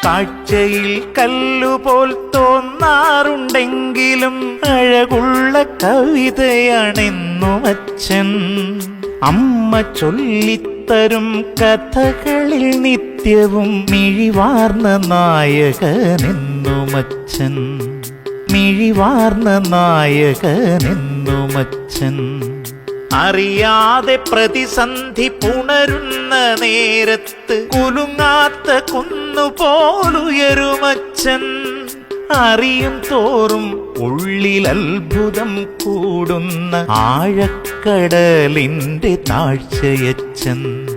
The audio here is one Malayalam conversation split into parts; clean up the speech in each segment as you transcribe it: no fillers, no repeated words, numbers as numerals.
കാഴ്ചയിൽ കല്ലുപോൽ തോന്നാറുണ്ടെങ്കിലും അഴകുള്ള കവിതയാണെന്നും അച്ഛൻ. അമ്മ ചൊല്ലിത്തരും കഥകളിൽ നിത്യവും മിഴിവാർന്ന നായകനെന്നും അച്ഛൻ. മിഴിവാർന്ന നായകനെന്നും അച്ഛൻ. അറിയാതെ പ്രതിസന്ധി പുണരുന്ന നേരത്ത് കുലുങ്ങാത്ത കുന്നുപോലുയരുമച്ഛൻ. അറിയും തോറും ഉള്ളിൽ അത്ഭുതം കൂടുന്ന ആഴക്കടലിന്റെ താഴ്ചയച്ഛൻ.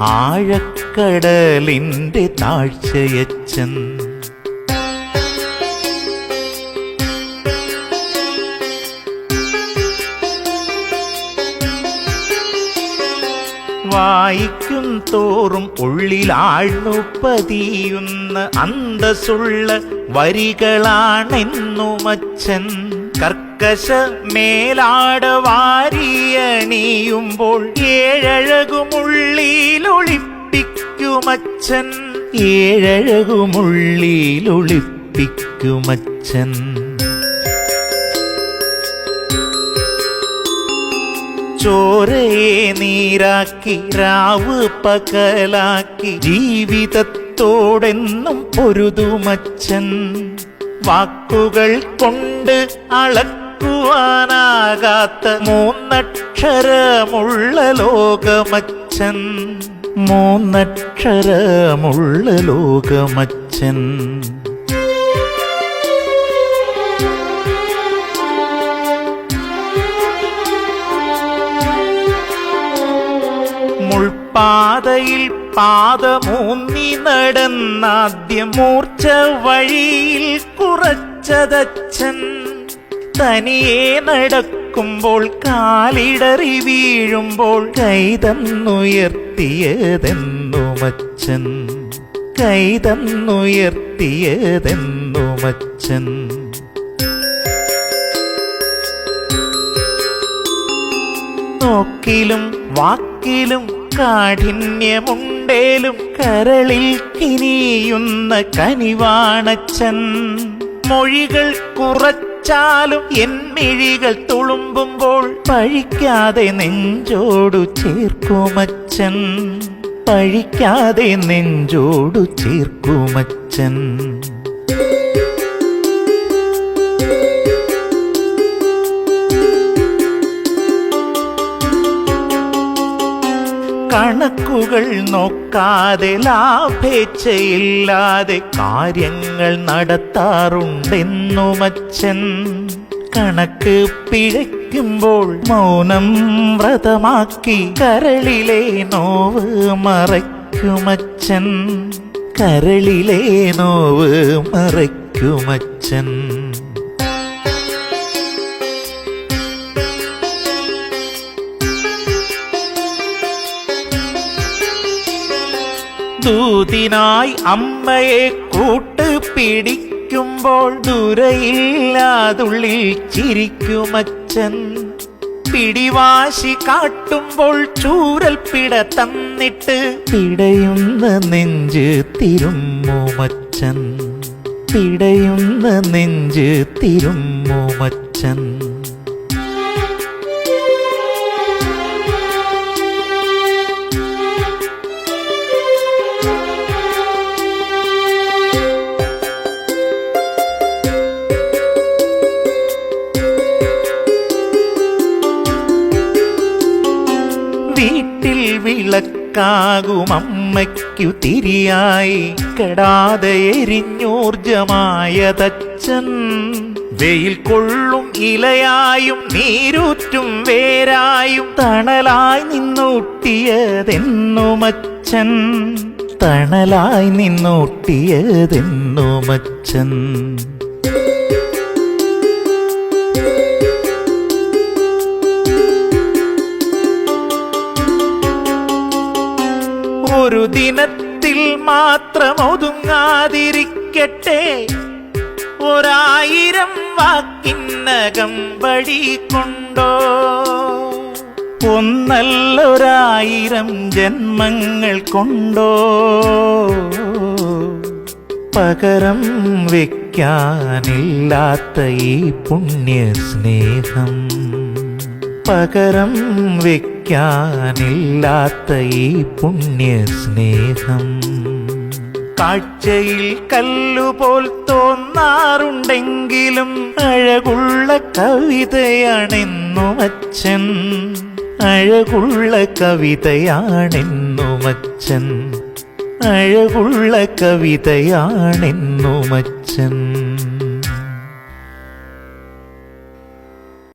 ആഴക്കടലിന്റെ താഴ്ചയച്ഛൻ. വായിക്കും തോറും ഉള്ളിലാഴ്ന്നു പതിയുന്ന അന്തസ്സുള്ള വരികളാണെന്നുമച്ഛൻ. കർക്കശ മേലാട വാരിയണിയുമ്പോൾ ഏഴഴകുമുള്ളിലൊളിപ്പിക്കുമച്ഛൻ. ഏഴഴകുമുള്ളിലൊളിപ്പിക്കുമച്ഛൻ. ചോരയെ നീരാക്കി രാവ് പകലാക്കി ജീവിതത്തോടെന്നും പൊരുതുമച്ഛൻ. വാക്കുകൾ കൊണ്ട് അളക്കുവാനാകാത്ത മൂന്നക്ഷരമുള്ള ലോകമച്ഛൻ. മൂന്നക്ഷരമുള്ള ലോകമച്ഛൻ. മുൾപ്പാതയിൽ പാദമൂന്നി നടന്നാദ്യം മൂർച്ച വഴിയിൽ കുറച്ചതച്ഛൻ. തനിയെ നടക്കുമ്പോൾ കാലിടറി വീഴുമ്പോൾ കൈതന്നുയർത്തിയതെന്നുമച്ഛൻ. കൈതന്നുയർത്തിയതെന്നുമച്ഛൻ. നോക്കിലും വാക്കിലും കാഠിന്യമുണ്ടേലും കരളിൽ കിനിയുന്ന കനിവാണച്ഛൻ. മൊഴികൾ കുറച്ചാലും എൻ മിഴികൾ തുളുമ്പുമ്പോൾ പഴിക്കാതെ നെഞ്ചോടു ചേർക്കുമച്ഛൻ. പഴിക്കാതെ നെഞ്ചോടു ചേർക്കുമച്ഛൻ. കണക്കുകൾ നോക്കാതെ ലാഭേച്ഛയില്ലാതെ കാര്യങ്ങൾ നടത്താറുണ്ടെന്നുമച്ഛൻ. കണക്ക് പിഴയ്ക്കുമ്പോൾ മൗനം വ്രതമാക്കി കരളിലെ നോവ് മറയ്ക്കുമച്ഛൻ. കരളിലെ നോവ് മറയ്ക്കുമച്ഛൻ. ദൂതിനായി അമ്മയെ കൂട്ടുപിടിക്കുമ്പോൾ ദുരയില്ലാതുള്ളിൽ ചിരിക്കുമച്ഛൻ. പിടിവാശി കാട്ടുമ്പോൾ ചൂരൽ പിട തന്നിട്ട് പിടയുന്ന നെഞ്ച് തിരുമ്മുമച്ഛൻ. പിടയുന്ന നെഞ്ച് തിരുമ്മുമച്ഛൻ. വീട്ടിൽ വിളക്കാകും അമ്മയ്ക്കു തിരിയായി കെടാതെ എരിഞ്ഞൂർജമായതച്ഛൻ. വെയിൽ കൊള്ളും ഇലയായും നീരൂറ്റും വേരായും തണലായി നിന്നൂട്ടിയതെന്നുമച്ഛൻ. തണലായി നിന്നൂട്ടിയതെന്നുമച്ഛൻ. ഒരു ദിനത്തിൽ മാത്രം ഒതുങ്ങാതിരിക്കട്ടെ 1000 വാക്കിനകം വഴി കൊണ്ടോ. ഒന്നല്ല 1000 ജന്മങ്ങൾ കൊണ്ടോ. പകരം വെക്കാനില്ലാത്ത ഈ പുണ്യസ്നേഹം, പകരം വെക്കാനില്ലാത്ത ഈ പുണ്യസ്നേഹം. കാഴ്ചയിൽ കല്ലുപോൽ തോന്നാറുണ്ടെങ്കിലും അഴകുള്ള കവിതയാണെന്നും അച്ഛൻ, അഴകുള്ള കവിതയാണെന്നും അച്ഛൻ, അഴകുള്ള കവിതയാണെന്നും അച്ഛൻ.